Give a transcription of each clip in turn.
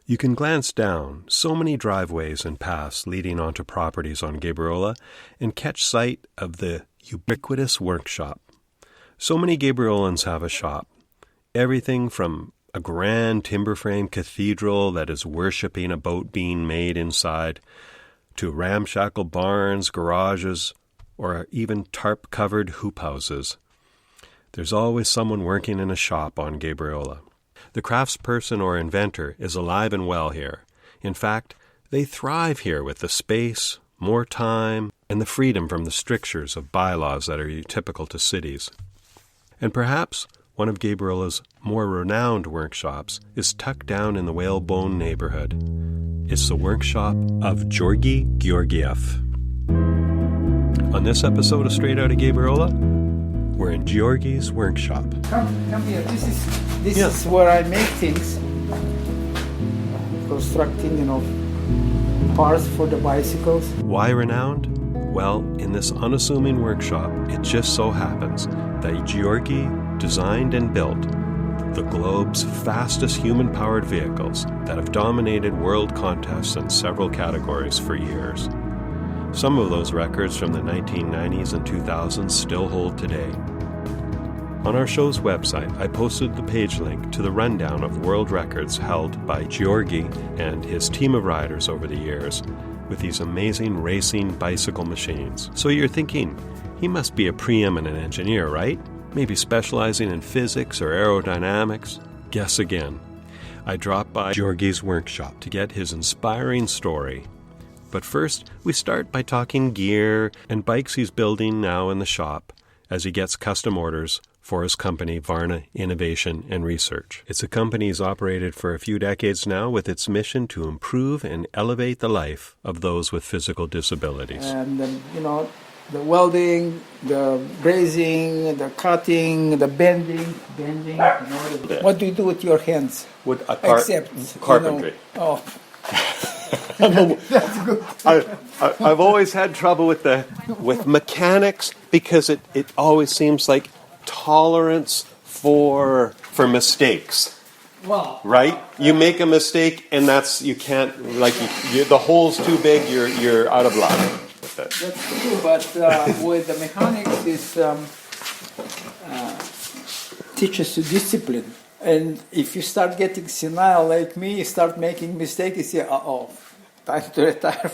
You can glance down so many driveways and paths leading onto properties on Gabriola and catch sight of the ubiquitous workshop. So many Gabriolans have a shop. Everything from a grand timber frame cathedral that is worshipping a boat being made inside, to ramshackle barns, garages, or even tarp-covered hoop houses. There's always someone working in a shop on Gabriola. The craftsperson or inventor is alive and well here. In fact, they thrive here with the space, more time, and the freedom from the strictures of bylaws that are typical to cities. And perhaps one of Gabriola's more renowned workshops is tucked down in the Whalebone neighborhood. It's the workshop of Georgi Georgiev. On this episode of Straight Outta Gabriola, we're in Georgi's workshop. Come here. This is where I make things, constructing, parts for the bicycles. Why renowned? Well, in this unassuming workshop, it just so happens that Georgi designed and built the globe's fastest human-powered vehicles that have dominated world contests in several categories for years. Some of those records from the 1990s and 2000s still hold today. On our show's website, I posted the page link to the rundown of world records held by Georgi and his team of riders over the years with these amazing racing bicycle machines. So you're thinking, he must be a preeminent engineer, right? Maybe specializing in physics or aerodynamics? Guess again. I dropped by Georgi's workshop to get his inspiring story. But first, we start by talking gear and bikes he's building now in the shop as he gets custom orders for his company, Varna Innovation and Research. It's a company he's operated for a few decades now with its mission to improve and elevate the life of those with physical disabilities. And, the welding, the brazing, the cutting, the bending. What do you do with your hands? With Except carpentry. That's good. I've always had trouble with mechanics because it always seems like tolerance for mistakes. Well, right? You make a mistake and you can't, the hole's too big, you're out of luck with it. That's true, but with the mechanics, it teaches you discipline. And if you start getting senile like me, you start making mistakes, you say, time to retire.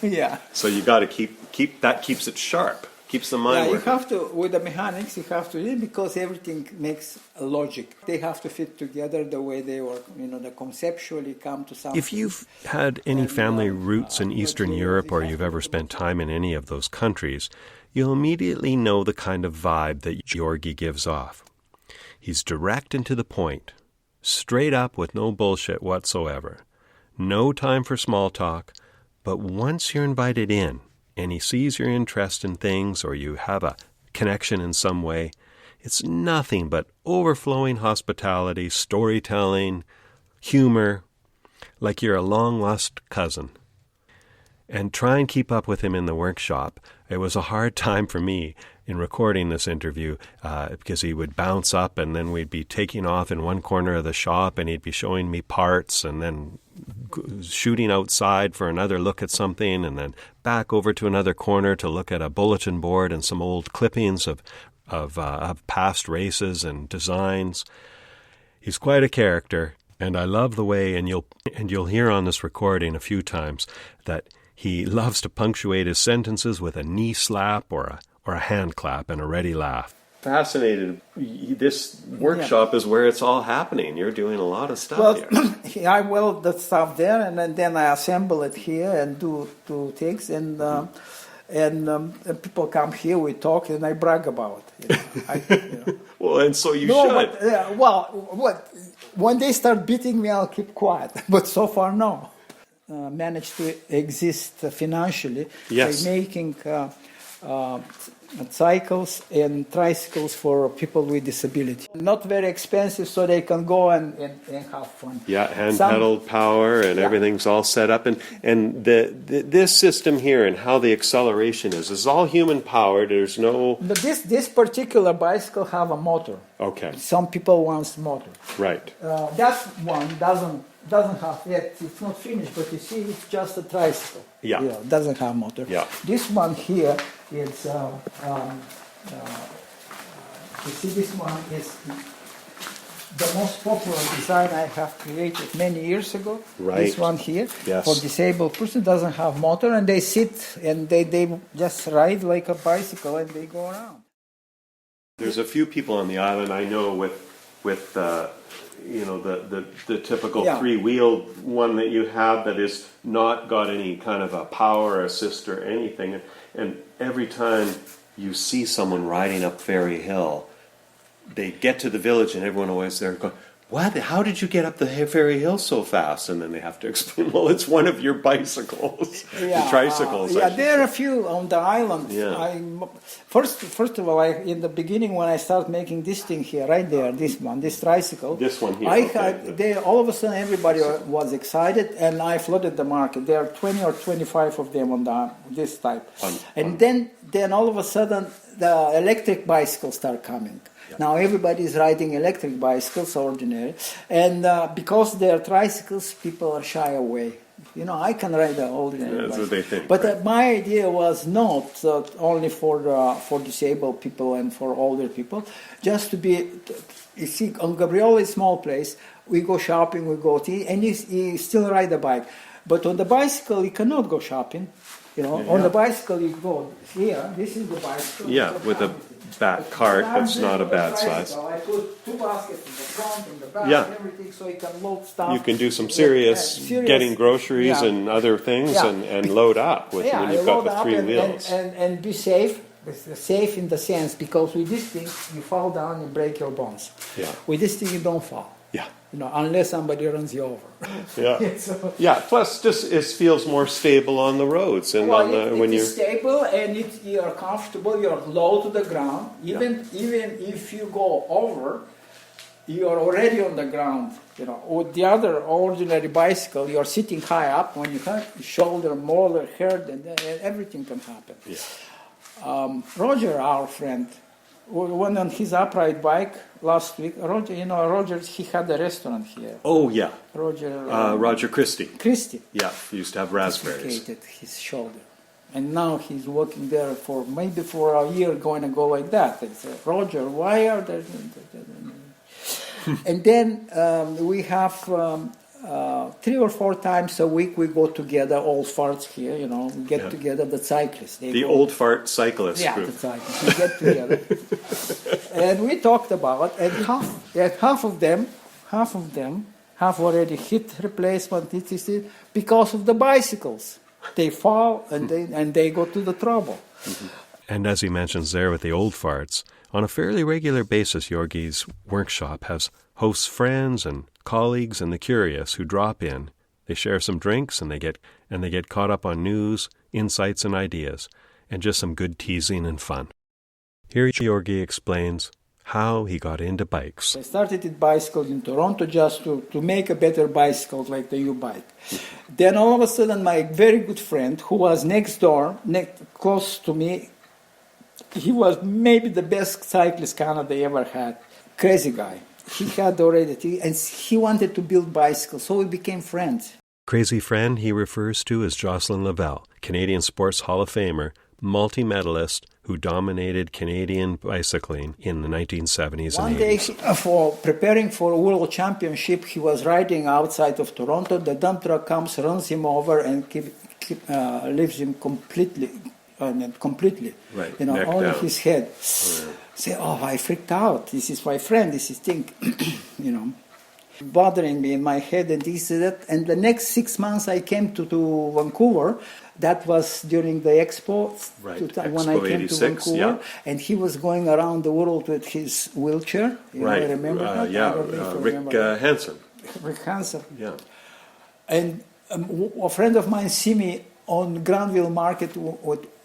Yeah. So you got to keep that keeps it sharp, keeps the mind Yeah, you working. have to, with the mechanics, you have to, because everything makes a logic. They have to fit together the way they work, they conceptually come to something. If you've had any family roots in Eastern Europe or you've ever spent time in any of those countries, you'll immediately know the kind of vibe that Georgi gives off. He's direct and to the point, straight up with no bullshit whatsoever. No time for small talk, but once you're invited in and he sees your interest in things or you have a connection in some way, it's nothing but overflowing hospitality, storytelling, humor, like you're a long-lost cousin. And try and keep up with him in the workshop. It was a hard time for me in recording this interview because he would bounce up and then we'd be taking off in one corner of the shop and he'd be showing me parts and then shooting outside for another look at something and then back over to another corner to look at a bulletin board and some old clippings of past races and designs. He's quite a character, and I love the way, and you'll hear on this recording a few times that he loves to punctuate his sentences with a knee slap or a hand clap and a ready laugh. Fascinated. This workshop is where it's all happening. You're doing a lot of stuff here. I weld the stuff there, and then I assemble it here and do things. And people come here, we talk, and I brag about it. Well, and so you should. But, when they start beating me, I'll keep quiet. But so far, no. Managed to exist financially by making cycles and tricycles for people with disability. Not very expensive, so they can go and have fun. Yeah, hand-pedaled power, and everything's all set up. And this system here and how the acceleration is all human-powered. There's no... But this particular bicycle have a motor. Okay. Some people want motor. Right. That one doesn't have yet. It's not finished, but you see, it's just a tricycle. Yeah. Doesn't have motor. Yeah. This one here is. You see, this one is the most popular design I have created many years ago. Right. This one here, yes. For disabled person, doesn't have motor, and they sit and they just ride like a bicycle and they go around. There's a few people on the island I know with the typical three-wheeled one that you have that is not got any kind of a power assist or anything. And every time you see someone riding up Ferry Hill, they get to the village and everyone always there going, "What? How did you get up the Ferry Hill so fast?" And then they have to explain, "Well, it's one of your bicycles, the tricycles." There are a few on the island. Yeah. First of all, in the beginning when I started making this thing here, right there, this tricycle. This one here. All of a sudden everybody was excited, and I flooded the market. There are 20 or 25 of them on this type. Then all of a sudden the electric bicycles start coming. Now everybody is riding electric bicycles, ordinary, and because they're tricycles, people are shy away. I can ride an ordinary bicycle. That's what they think. But my idea was not only for disabled people and for older people, just to be. You see, on Gabriola, a small place, we go shopping, we go tea, and you still ride a bike. But on the bicycle, you cannot go shopping. On the bicycle, you go here. This is the bicycle. Yeah, with a back cart that's not a bad size. I put two baskets in the front and the back, everything, so you can load stuff. You can do some serious getting groceries and other things and load up when you've got the three wheels. And be safe. Safe in the sense, because with this thing, you fall down and break your bones. Yeah. With this thing, you don't fall. Yeah. Unless somebody runs you over. Yeah. Plus, just it feels more stable on the roads, and when you're stable and you're comfortable, you're low to the ground. Even if you go over, you're already on the ground. With the other ordinary bicycle, you're sitting high up. When you have shoulder, molar, head, and everything can happen. Yeah. Roger, our friend, went on his upright bike last week. Roger, he had a restaurant here. Oh, yeah. Roger Christie. Yeah, he used to have raspberries. Dislocated his shoulder. And now he's working there for a year, going to go like that. They say, "Roger, why are there..." And then we have 3 or 4 times a week we go together, old farts here, we get together, the cyclists. Old fart cyclists group. The cyclists, we get together. And we talked about, and half of them have already hip replacement, because of the bicycles. They fall and they go to the trouble. Mm-hmm. And as he mentions there with the old farts, on a fairly regular basis, Georgi's workshop has hosts friends and colleagues and the curious who drop in. They share some drinks and they get caught up on news, insights and ideas, and just some good teasing and fun. Here Georgi explains how he got into bikes. I started with bicycles in Toronto just to make a better bicycle like the U-bike. Then all of a sudden my very good friend who was next door, close to me, he was maybe the best cyclist Canada ever had. Crazy guy. He had already, and he wanted to build bicycles, so we became friends. Crazy friend he refers to as Jocelyn Lavelle, Canadian Sports Hall of Famer, multi-medalist who dominated Canadian bicycling in the 1970s One and 80s. day, for preparing for a world championship, he was riding outside of Toronto. The dump truck comes, runs him over, and leaves him completely, right, only down. His head. Say, I freaked out. This is my friend. This is thing, bothering me in my head, and this and that. And the next 6 months, I came to Vancouver. That was during the Expo, right. When I came to Vancouver, and he was going around the world with his wheelchair. Right. Remember that? Rick Hansen. Rick Hansen. Yeah. And a friend of mine see me on Granville Market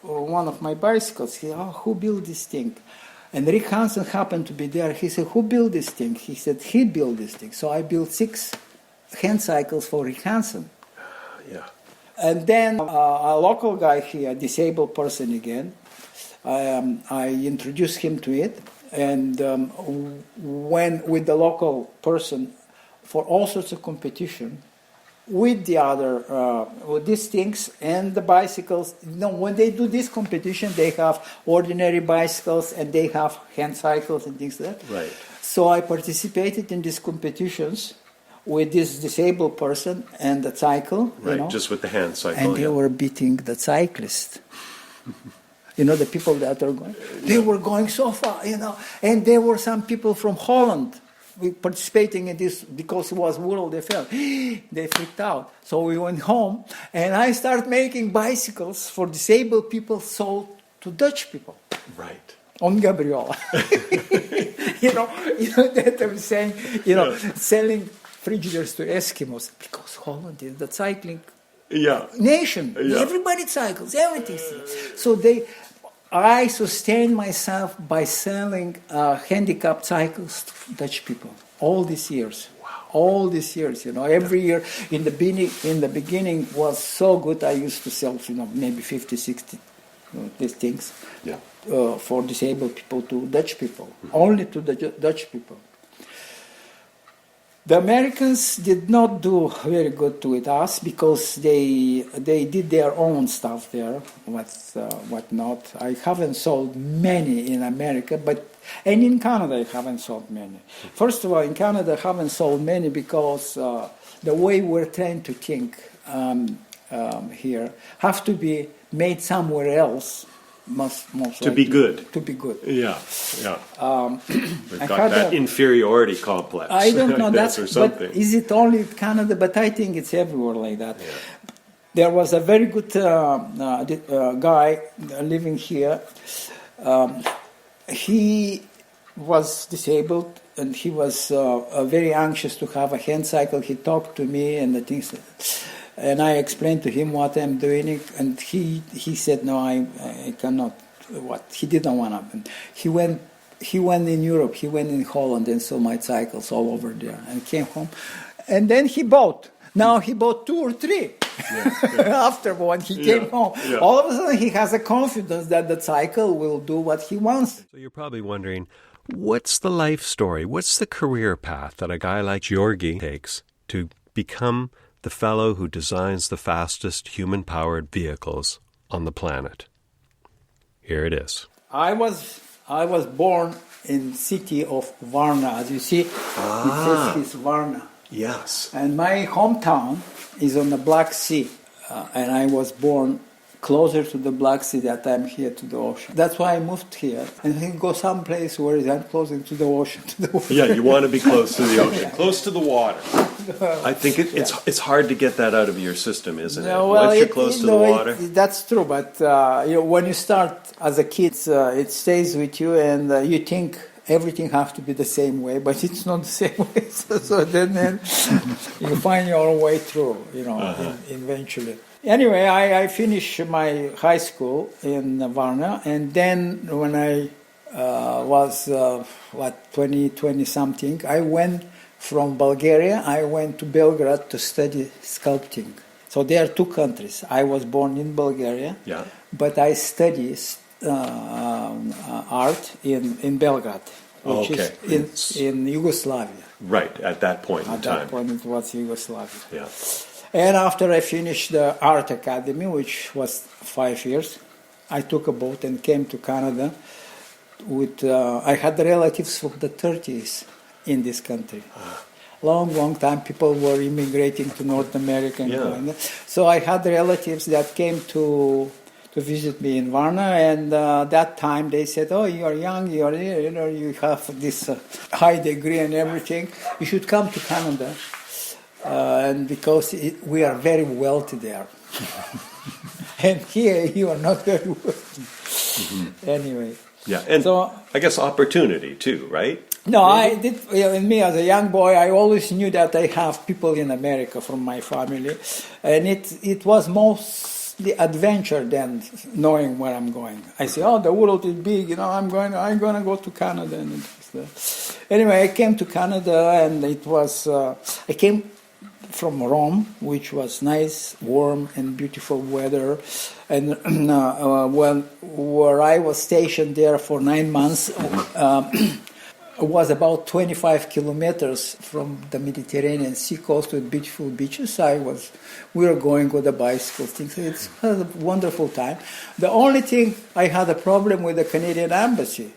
one of my bicycles. He said, oh, who built this thing? And Rick Hansen happened to be there. He said, who built this thing? He said, he built this thing. So I built 6 hand cycles for Rick Hansen. Yeah. And then a local guy here, a disabled person again, I introduced him to it. And went with the local person for all sorts of competition with the other, with these things and the bicycles. You know, when they do this competition, they have ordinary bicycles and they have hand cycles and things like that. Right. So I participated in these competitions with this disabled person and the cycle. Right, you know, just with the hand cycle. and they were beating the cyclist. You know, the people that are going, they were going so far, you know, and there were some people from Holland participating in this because it was world affair. They freaked out. So we went home, and I started making bicycles for disabled people sold to Dutch people. Right. On Gabriola. you know that I'm saying, selling frigidaires to Eskimos because Holland is the cycling nation. Yeah. Everybody cycles, everything. So I sustain myself by selling handicapped cycles to Dutch people all these years. Wow. All these years, every year in the beginning was so good. I used to sell, maybe 50, 60 these things for disabled people to Dutch people, only to the Dutch people. The Americans did not do very good with us because they did their own stuff there, whatnot. I haven't sold many in America, and in Canada I haven't sold many. First of all, in Canada I haven't sold many because the way we're trained to think here have to be made somewhere else. Most to be good. To be good. Yeah. We've got that inferiority complex. I don't know that, or something. But is it only Canada? But I think it's everywhere like that. Yeah. There was a very good guy living here. He was disabled, and he was very anxious to have a hand cycle. He talked to me and the things. And I explained to him what I'm doing, and he said, no, I cannot. What he didn't want to. He went in Europe, he went in Holland, and saw my cycles all over there, and came home, and then he bought. Now he bought 2 or 3. After when he came home, all of a sudden he has a confidence that the cycle will do what he wants. So you're probably wondering, what's the life story? What's the career path that a guy like Georgi takes to become the fellow who designs the fastest human-powered vehicles on the planet? Here it is. I was born in city of Varna. As you see, it says it's Varna. Yes. And my hometown is on the Black Sea, and I was born closer to the Black Sea that I'm here to the ocean. That's why I moved here. And I can go someplace where I'm closer to the ocean. Yeah, you want to be close to the ocean, close to the water. I think it's hard to get that out of your system, isn't it? Well, once you're close to the water. That's true, but when you start as a kid, it stays with you, and you think everything has to be the same way, but it's not the same way. So then you find your way through, eventually. Anyway, I finished my high school in Varna, and then when I was 20 something, I went from Bulgaria. I went to Belgrade to study sculpting. So there are 2 countries. I was born in Bulgaria, but I studied art in Belgrade, which is in Yugoslavia. Right, at that point in time. At that point it was Yugoslavia. Yeah. And after I finished the art academy, which was 5 years, I took a boat and came to Canada. I had relatives from the 30s in this country. Long time people were immigrating to North America. So I had relatives that came to visit me in Varna, and that time they said, oh, you're young, you have this high degree and everything, you should come to Canada. And because we are very wealthy there. And here you are not very wealthy. Mm-hmm. Anyway. Yeah, and so, I guess opportunity too, right? No, I did. In me as a young boy, I always knew that I have people in America from my family, and it was the adventure than knowing where I'm going. I say, oh, the world is big, I'm going to go to Canada. And anyway, I came to Canada, and it was, I came from Rome, which was nice, warm, and beautiful weather. And where I was stationed there for 9 months, was about 25 kilometers from the Mediterranean Sea coast with beautiful beaches. We were going with the bicycle things. It was a wonderful time. The only thing, I had a problem with the Canadian embassy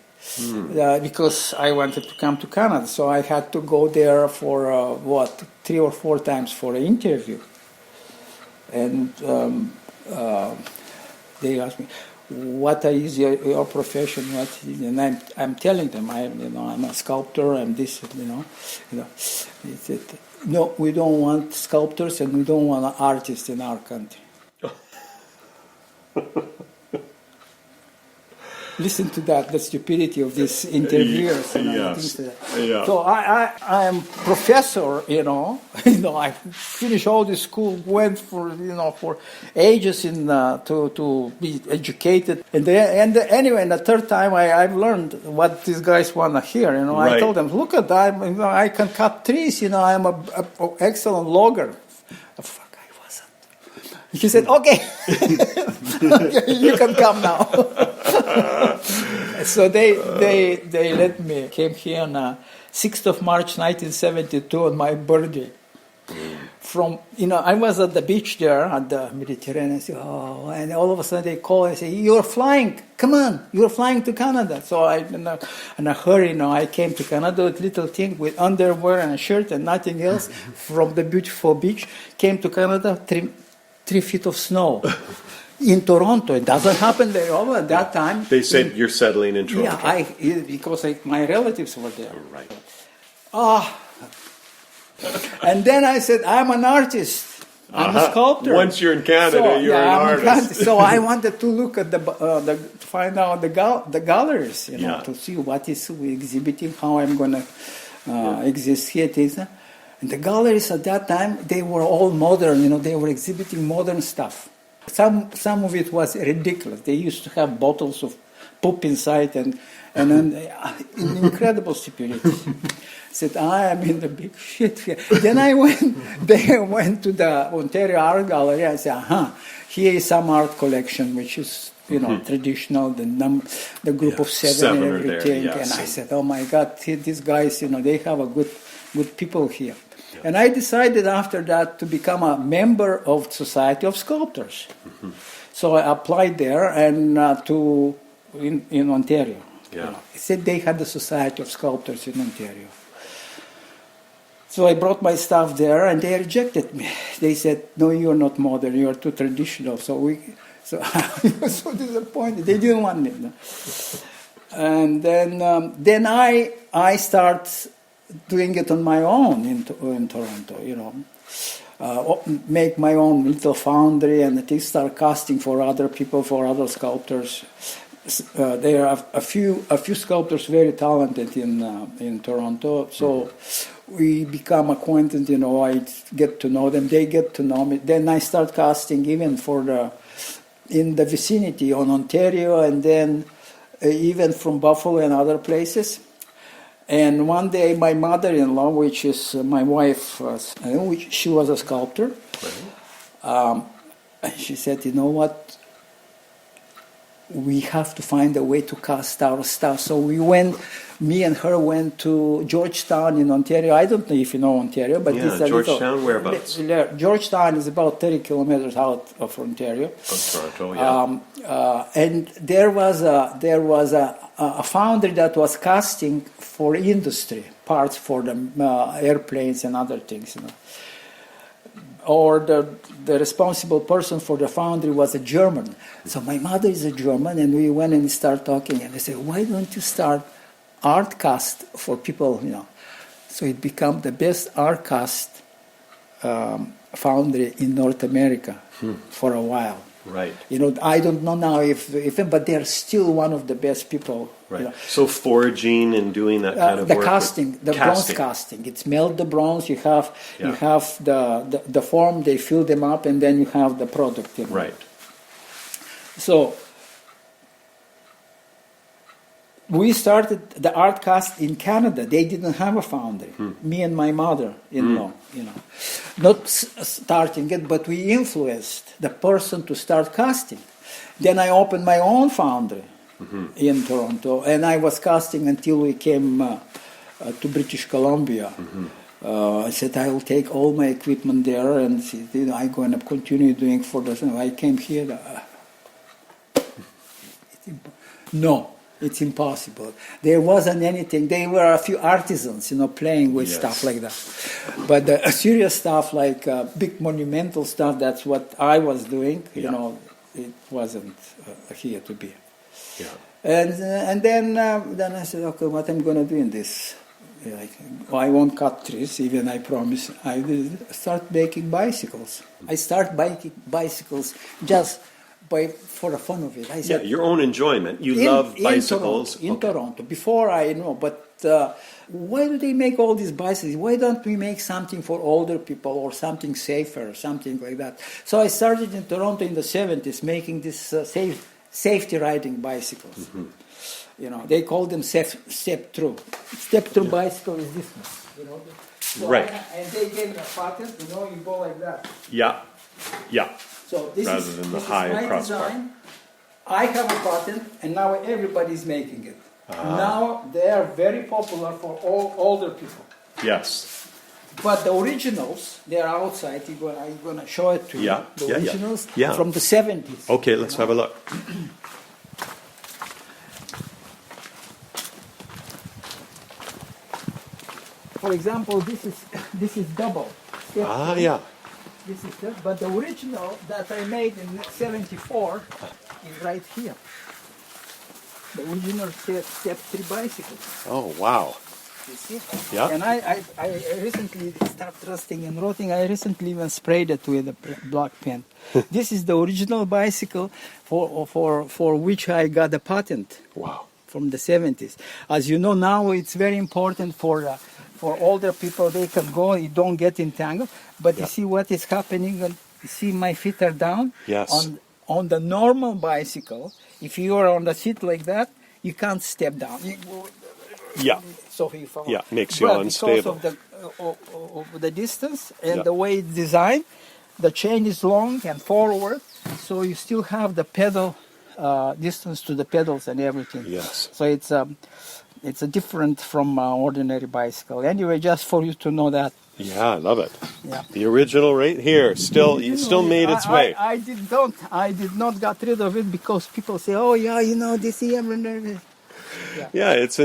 because I wanted to come to Canada, so I had to go there for 3 or 4 times for an interview. And they asked me, what is your profession? And I'm telling them, I'm a sculptor. I'm this, They said, no, we don't want sculptors and we don't want artists in our country. Listen to that, the stupidity of these interviewers. Yes. Yeah. So I am professor, I finished all the school, went for ages to be educated. And anyway, the third time I've learned what these guys want to hear. Right. I told them, look at that, I can cut trees, I'm an excellent logger. He said, okay, you can come now. So they let me, came here on 6th of March 1972 on my birthday. I was at the beach there at the Mediterranean. And all of a sudden they call and say, you're flying, come on, you're flying to Canada. So in a hurry, I came to Canada with little thing with underwear and a shirt and nothing else from the beautiful beach. Came to Canada, 3 feet of snow. In Toronto, it doesn't happen very often at that time. They said you're settling in Toronto. Yeah, because my relatives were there. Right. And then I said, I'm an artist. I'm a sculptor. Once you're in Canada, you're an artist. So I wanted to look at find out the galleries, to see what is exhibiting, how I'm going to exist here. And the galleries at that time, they were all modern, they were exhibiting modern stuff. Some of it was ridiculous. They used to have bottles of poop inside and incredible stupidity. Said, I am in the big shit here. Then they went to the Ontario Art Gallery and said, here is some art collection, which is, traditional, the group of seven and everything. There, yes. And I said, oh my God, these guys, they have a good people here. Yeah. And I decided after that to become a member of Society of Sculptors. Mm-hmm. So I applied there and in Ontario. Yeah. They said they had the Society of Sculptors in Ontario. So I brought my stuff there and they rejected me. They said, no, you're not modern, you're too traditional. So I was so disappointed. They didn't want me. No? And then I start doing it on my own in Toronto, make my own little foundry and start casting for other people, for other sculptors. There are a few sculptors very talented in Toronto, so we become acquainted. I get to know them, they get to know me. Then I start casting even in the vicinity on Ontario, and then even from Buffalo and other places. And one day, my mother-in-law, which is my wife, she was a sculptor. Right. And she said, you know what? We have to find a way to cast our stuff. So me and her went to Georgetown in Ontario. I don't know if you know Ontario, but it's a Georgetown, whereabouts? Georgetown is about 30 kilometers out of Ontario. From Toronto, yeah. And there was a foundry that was casting for industry, parts for the airplanes and other things. Or the responsible person for the foundry was a German. So my mother is a German, and we went and started talking, and I said, why don't you start art cast for people, So it became the best art cast foundry in North America for a while. Right. I don't know now if but they're still one of the best people. Right. So foraging and doing that kind of the work. Bronze casting. It's melt the bronze. You have the form. They fill them up, and then you have the product. Right. So we started the art cast in Canada. They didn't have a foundry. Me and my mother-in-law, not starting it, but we influenced the person to start casting. Then I opened my own foundry in Toronto, and I was casting until we came to British Columbia. I said I will take all my equipment there, and I'm going to continue doing for the. I came here. No. It's impossible. There wasn't anything. There were a few artisans, playing with stuff like that. But the serious stuff, like big monumental stuff, that's what I was doing. It wasn't here to be. Yeah. And then I said, okay, what I'm going to do in this? I won't cut trees, even I promise. I will start making bicycles. I start making bicycles just for the fun of it. I said, your own enjoyment. You love bicycles. In Toronto. Before I know, but why do they make all these bicycles? Why don't we make something for older people or something safer, something like that? So I started in Toronto in the 70s making this safety riding bicycles. They call them step-through. Step-through bicycle is this one. So right. And they gave me a patent, you go like that. Yeah. So this rather is, than the this high is my crossbar. design. I have a patent, and now everybody's making it. Now they are very popular for all older people. Yes. But the originals, they are outside. I'm going to show it to you. The originals from the 70s. Okay, let's have a look. For example, this is double. Yeah. This is it, but the original that I made in '74 is right here. The original step 3 bicycle. Oh, wow. You see? Yeah. And I recently started rusting and rotting. I recently even sprayed it with a black pen. This is the original bicycle for which I got a patent. Wow. From the 70s. As you know, now it's very important for older people. They can go, you don't get entangled. But you see what is happening? You see my feet are down? Yes. On the normal bicycle, if you are on the seat like that, you can't step down. So you fall. Yeah, makes you unstable. Because of the distance and the way it's designed, the chain is long and forward, so you still have the pedal distance to the pedals and everything. Yes. So it's a different from ordinary bicycle. Anyway, just for you to know that. Yeah, I love it. Yeah. The original right here, still made its way. I did not get rid of it because people say, oh yeah, this here. Yeah, it's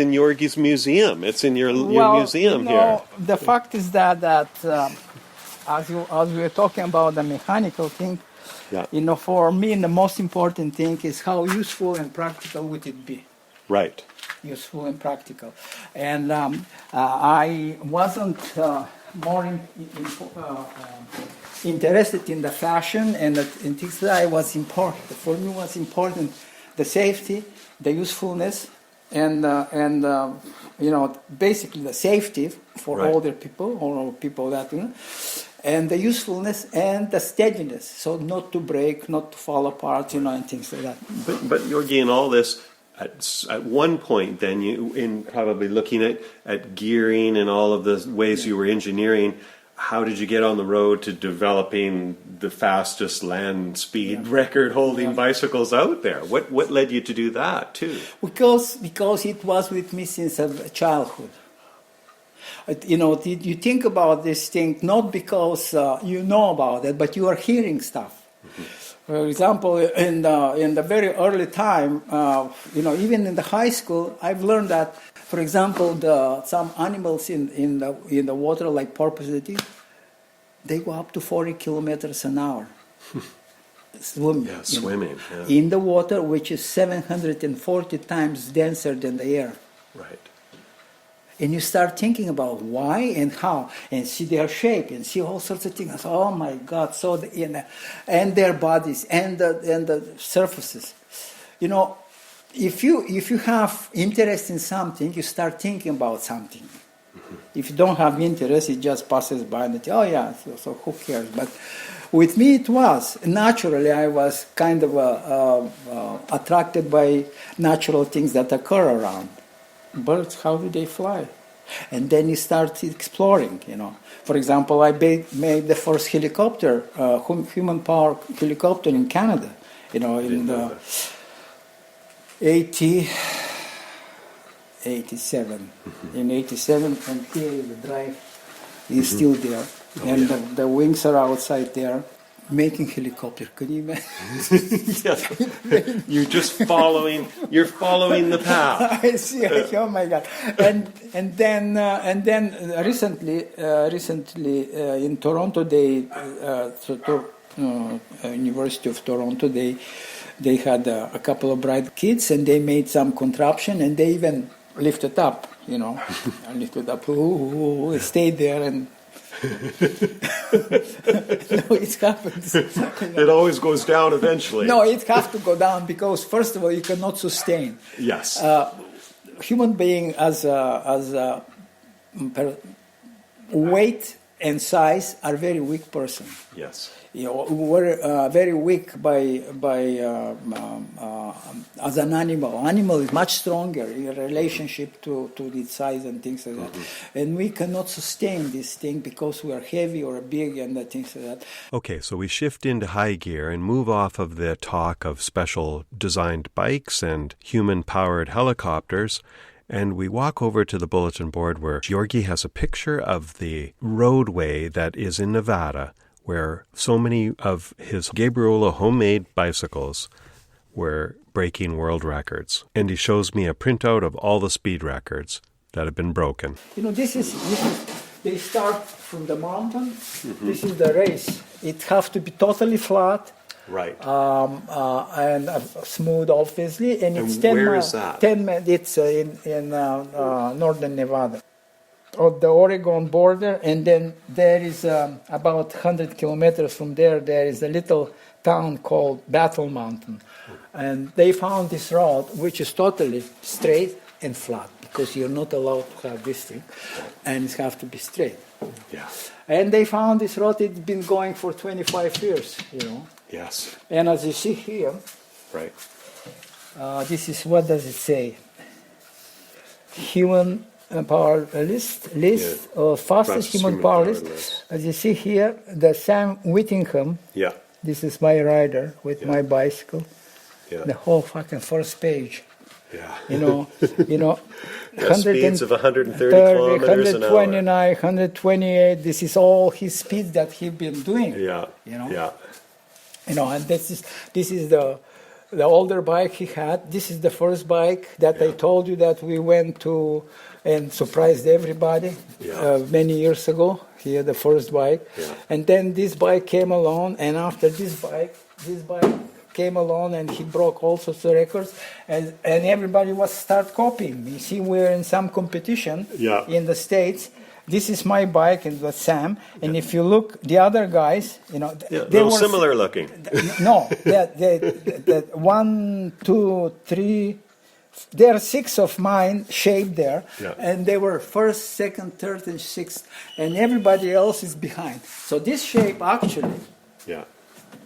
in Georgi's museum. It's in your museum here. The fact is that as we were talking about the mechanical thing, for me the most important thing is how useful and practical would it be. Right. Useful and practical. And I wasn't more interested in the fashion and in things that was important. For me was important the safety, the usefulness, and basically the safety for older people or people that and the usefulness and the steadiness, so not to break, not to fall apart, and things like that. But Georgi, in all this, at one point, then you, in probably looking at gearing and all of the ways you were engineering, how did you get on the road to developing the fastest land speed record-holding bicycles out there? What led you to do that too? Because it was with me since childhood. You think about this thing not because you know about it, but you are hearing stuff. Mm-hmm. For example, in the very early time, even in the high school, I've learned that, for example, some animals in the water, like porpoises, they go up to 40 kilometers an hour. Swimming. Yeah, swimming. In the water, which is 740 times denser than the air. Right. And you start thinking about why and how, and see their shape, and see all sorts of things. Oh my God! And their bodies, and the surfaces. If you have interest in something, you start thinking about something. If you don't have interest, it just passes by and oh yeah, so who cares? But with me it was. Naturally, I was kind of attracted by natural things that occur around. Birds, how do they fly? And then you start exploring, For example, I made the first helicopter, human-powered helicopter in Canada, in the 87. In 87, and here the drive is still there. And the wings are outside there. Making helicopter, could you imagine? You're just following the path. I see. Oh my God! And then recently in Toronto, University of Toronto, they had a couple of bright kids, and they made some contraption, and they even lifted up, lifted up. Stayed there and. No, it happens. It always goes down eventually. No, it has to go down because first of all, you cannot sustain. Yes. Human being as weight and size are very weak person. Yes. We're very weak by as an animal. Animal is much stronger in relationship to its size and things like that. And we cannot sustain this thing because we are heavy or big and things like that. Okay, so we shift into high gear and move off of the talk of special designed bikes and human-powered helicopters. And we walk over to the bulletin board where Georgi has a picture of the roadway that is in Nevada, where so many of his Gabriola homemade bicycles were breaking world records. And he shows me a printout of all the speed records that have been broken. This is they start from the mountain. This is the race. It has to be totally flat. Right. And smooth, obviously. And it's 10 where miles. is that? 10 miles. It's in northern Nevada. Of the Oregon border, and then there is about 100 kilometers from there is a little town called Battle Mountain. And they found this road, which is totally straight and flat, because you're not allowed to have this thing, and it has to be straight. Yeah. And they found this road, it's been going for 25 years, Yes. And as you see here, Right. this is, what does it say? Human power list of fastest human power list. As you see here, the Sam Whittingham. Yeah. This is my rider with my bicycle. Yeah. The whole fucking first page. Yeah. Speeds of 130 kilometers an hour. 129, 128. This is all his speeds that he's been doing. Yeah. Yeah. And this is the older bike he had. This is the first bike that I told you that we went to and surprised everybody many years ago. He had the first bike. Yeah. And then this bike came along, and after this bike came along, and he broke all sorts of records, and everybody was start copying. You see, we're in some competition in the States. This is my bike, and that's Sam. And if you look, the other guys, they were similar looking. No, the 1, 2, 3. There are 6 of mine shaped there, and they were first, second, third, and sixth, and everybody else is behind. So this shape actually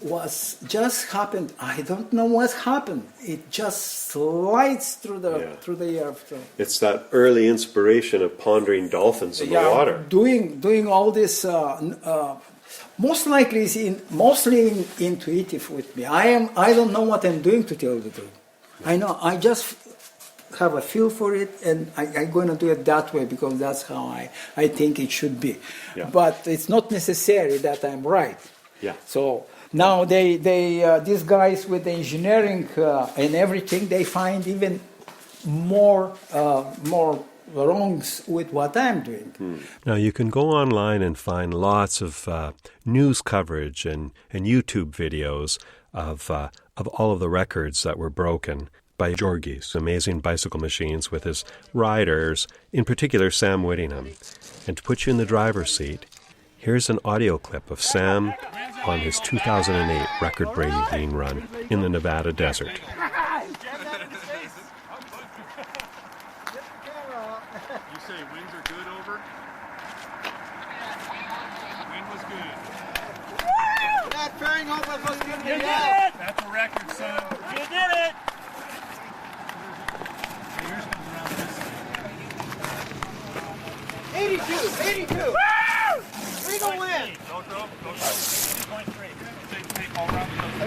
was just happened. I don't know what happened. It just slides through the air. It's that early inspiration of pondering dolphins in the water. Doing all this. Most likely is mostly intuitive with me. I don't know what I'm doing, to tell you the truth. I know. I just have a feel for it, and I'm going to do it that way because that's how I think it should be. Yeah. But it's not necessary that I'm right. Yeah. So now these guys with the engineering and everything, they find even more wrongs with what I'm doing. Now you can go online and find lots of news coverage and YouTube videos of all of the records that were broken by Georgi's amazing bicycle machines with his riders, in particular Sam Whittingham. And to put you in the driver's seat, here's an audio clip of Sam on his 2008 record-breaking run in the Nevada desert. You say wings are good over? You did it! That's a record, son. You did it! 82! Woo! Legal win! Go through. 2.3. Take all around the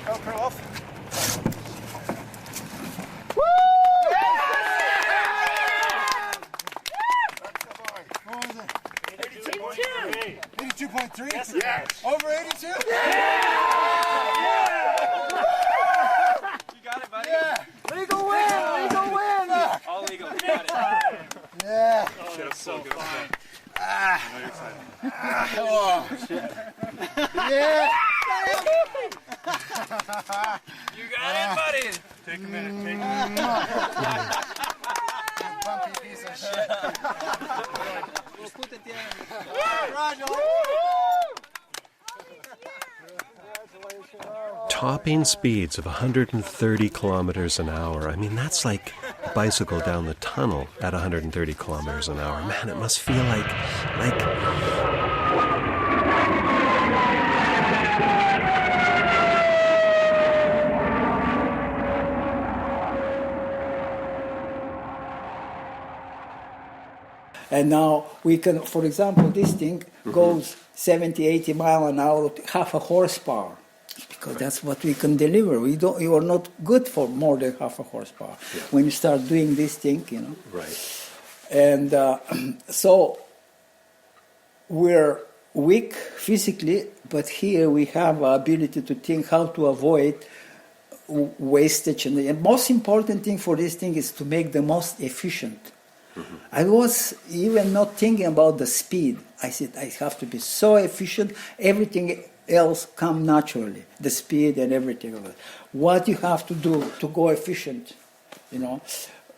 Go, Krylov. What was it? 82.3? Yes. Over 82? You got it, buddy? Yeah. Legal win! All legal. You got it. Yeah. Shit, I'm so good. Oh, shit. Yeah. You got it, buddy. Take a minute. Bumpy piece of shit. Roger. Topping speeds of 130 kilometers an hour. I mean, that's like a bicycle down the tunnel at 130 kilometers an hour. Man, it must feel like And now we can, for example, this thing goes 70, 80 miles an hour, half a horsepower, because that's what we can deliver. You are not good for more than half a horsepower when you start doing this thing, you know. right. And so we're weak physically, but here we have the ability to think how to avoid wastage. And the most important thing for this thing is to make the most efficient. I was even not thinking about the speed. I said, I have to be so efficient, everything else come naturally, the speed and everything of it. What you have to do to go efficient, you know,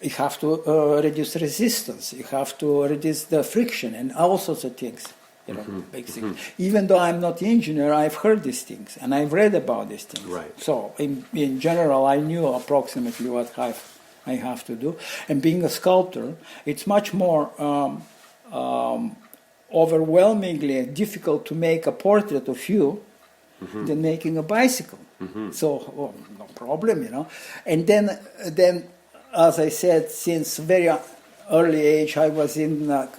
you have to reduce resistance, you have to reduce the friction and all sorts of things, you know, basically. Even though I'm not an engineer, I've heard these things and I've read about these things. Right. So in general, I knew approximately what I have to do. And being a sculptor, it's much more overwhelmingly difficult to make a portrait of you than making a bicycle. So, no problem, you know. And then, as I said, since very early age, I was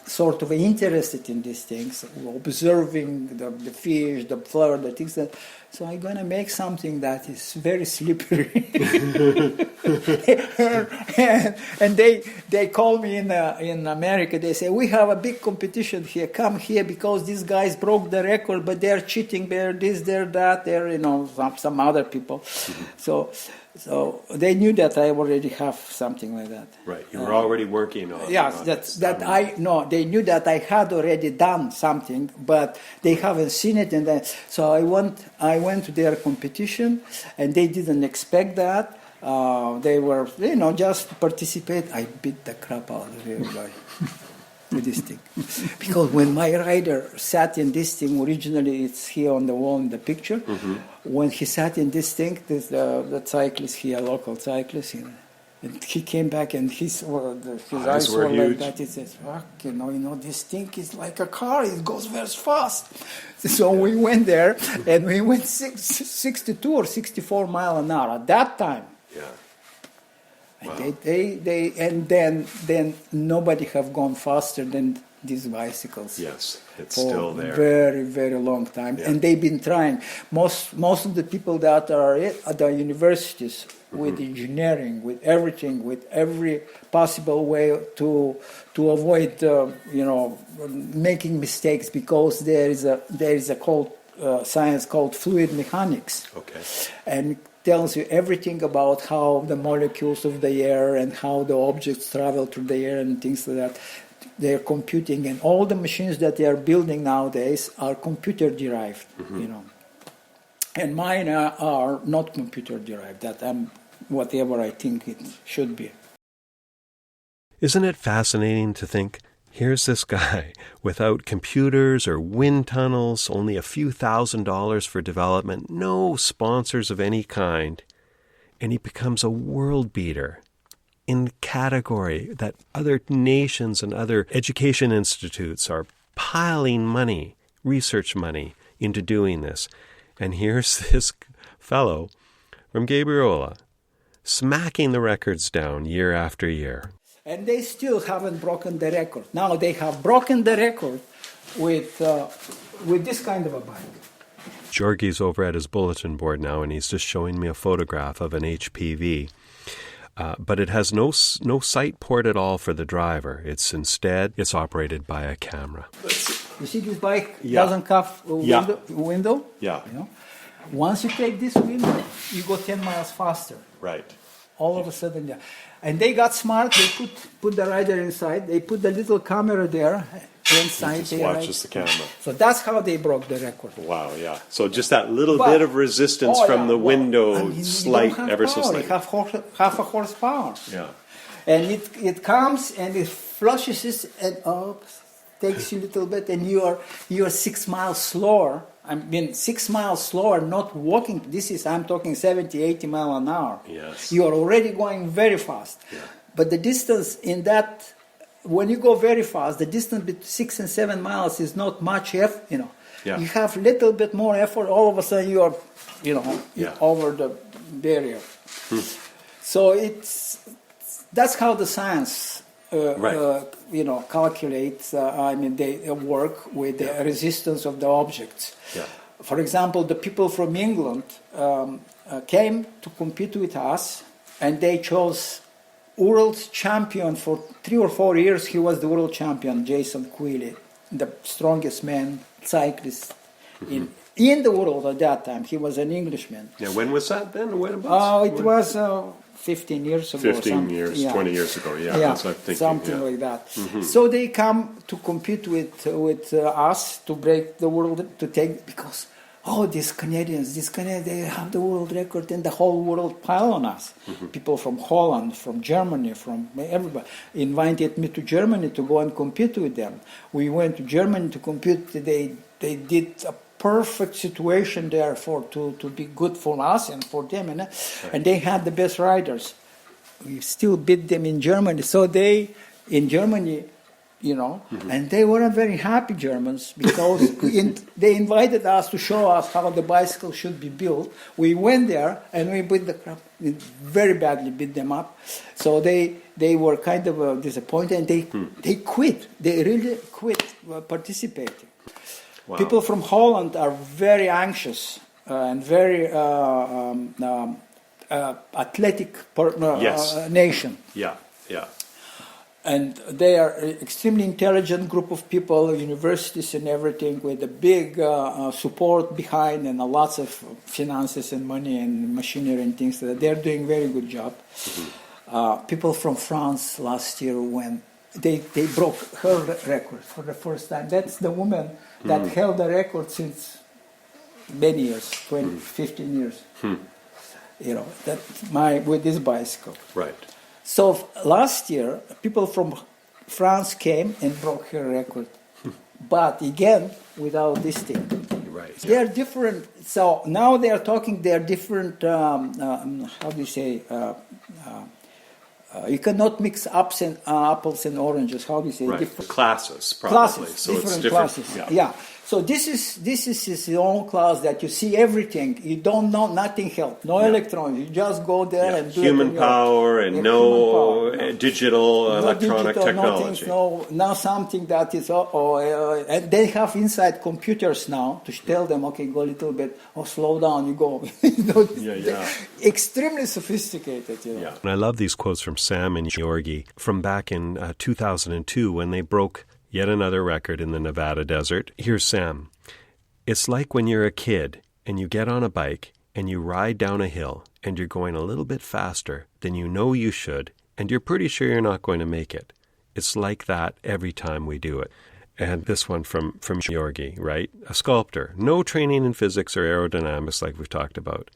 sort of interested in these things, observing the fish, the flower, the things that. So I'm going to make something that is very slippery. and they call me in America. They say, we have a big competition here. Come here because these guys broke the record, but they're cheating. They're this, they're that. They're, you know, some other people. So they knew that I already have something like that. Right, you were already working on. Yes, they knew that I had already done something, but they haven't seen it. And so I went to their competition, and they didn't expect that. They were, you know, just participate. I beat the crap out of everybody with this thing, because when my rider sat in this thing, originally it's here on the wall in the picture. When he sat in this thing, the cyclist here, local cyclist, you know, and he came back and his eyes were like that. He says, "Fuck, you know, this thing is like a car. It goes very fast." So we went there, and we went 62 or 64 miles an hour at that time. Yeah. And Wow. and then nobody have gone faster than these bicycles. Yes, it's For still there. very, very long time. Yeah. And they've been trying. Most of the people that are at the universities with engineering, with everything, with every possible way to avoid, making mistakes, because there is a science called fluid mechanics. Okay. And tells you everything about how the molecules of the air and how the objects travel through the air and things like that. They're computing, and all the machines that they are building nowadays are computer derived, you know. And mine are not computer derived. That I'm whatever I think it should be. Isn't it fascinating to think, here's this guy without computers or wind tunnels, only a few $1,000s for development, no sponsors of any kind, and he becomes a world beater in category that other nations and other education institutes are piling money, research money, into doing this. And here's this fellow from Gabriola smacking the records down year after year. And they still haven't broken the record. Now they have broken the record with this kind of a bike. Georgi's over at his bulletin board now, and he's just showing me a photograph of an HPV. But it has no sight port at all for the driver. It's operated by a camera. You see this bike Yeah. doesn't have a window? Yeah. You know? Once you take this window, you go 10 miles faster. Right. All of a sudden, yeah. And they got smart. They put the rider inside. They put the little camera there inside. Just watches the camera. So that's how they broke the record. Wow, yeah. So just that little But- bit of resistance from the window, I mean, slight, you don't have ever so power. slight. You have half a horsepower. Yeah. And it comes and it flushes it and takes you a little bit, and you're 6 miles slower. I mean, 6 miles slower, not walking. I'm talking 70, 80 miles an hour. Yes. You are already going very fast. Yeah. But the distance in that, when you go very fast, the distance between 6 and 7 miles is not much effort, Yeah. You have little bit more effort, all of a sudden you are, Yeah. over the barrier. So that's how the science, calculates. They work with the resistance of the objects. Yeah. For example, the people from England came to compete with us, and they chose world champion for 3 or 4 years. He was the world champion, Jason Queally, the strongest man cyclist in the world at that time. He was an Englishman. Yeah, when was that then? When It was 15 years ago. 15 years, yeah. 20 years ago, yeah. That's what I'm thinking. Something yeah. like that. So they come to compete with us to break the world, to take, because, these Canadians, they have the world record, and the whole world pile on us. People from Holland, from Germany, from everybody, invited me to Germany to go and compete with them. We went to Germany to compete. They did a perfect situation there to be good for us and for them, and they had the best riders. We still beat them in Germany. So in Germany, and they weren't very happy, Germans, because they invited us to show us how the bicycle should be built. We went there and we beat the crap, very badly beat them up. So they were kind of disappointed, and they quit. They really quit participating. Wow. People from Holland are very anxious and very athletic nation. Yeah, yeah. And they are an extremely intelligent group of people, universities and everything, with a big support behind and lots of finances and money and machinery and things. They're doing a very good job. People from France last year, when they broke her record for the first time. That's the woman that held the record since many years, 20, 15 years. With this bicycle. Right. So last year, people from France came and broke her record. But again, without this thing. Right. They are different. So now they are talking, they are different, how do you say, you cannot mix apples and oranges. How do you say? Right. Different Classes, probably. classes, So different it's different. classes. Yeah. So this is his own class that you see everything. You don't know nothing else. No electronics. You just go there and do human it. power and no digital electronic technology. Now something that is and they have inside computers now to tell them, okay, go a little bit, slow down, you go. Extremely sophisticated. Yeah. And I love these quotes from Sam and Georgi from back in 2002 when they broke yet another record in the Nevada desert. Here's Sam. It's like when you're a kid and you get on a bike and you ride down a hill and you're going a little bit faster than you know you should, and you're pretty sure you're not going to make it. It's like that every time we do it. And this one from Georgi, right? A sculptor. No training in physics or aerodynamics like we've talked about.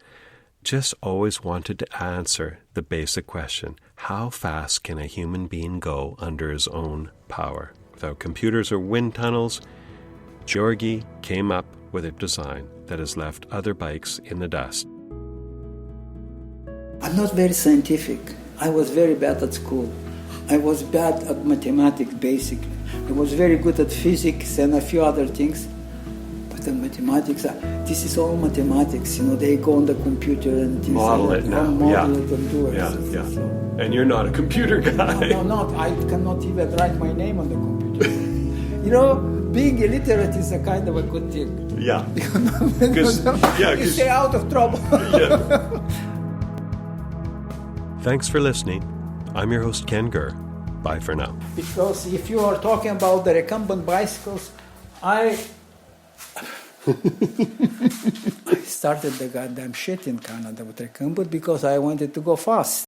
Just always wanted to answer the basic question, how fast can a human being go under his own power? Without computers or wind tunnels, Georgi came up with a design that has left other bikes in the dust. I'm not very scientific. I was very bad at school. I was bad at mathematics, basically. I was very good at physics and a few other things. But and mathematics. This is all mathematics. They go on the computer and Model it now. model it and do it. Yeah, yeah. So, And you're not a computer guy. no, not. I cannot even write my name on the computer. Being illiterate is a kind of a good thing. Yeah. Because you 'cause- stay out of trouble. Thanks for listening. I'm your host, Ken Gurr. Bye for now. Because if you are talking about the recumbent bicycles, I started the goddamn shit in Canada with recumbent because I wanted to go fast.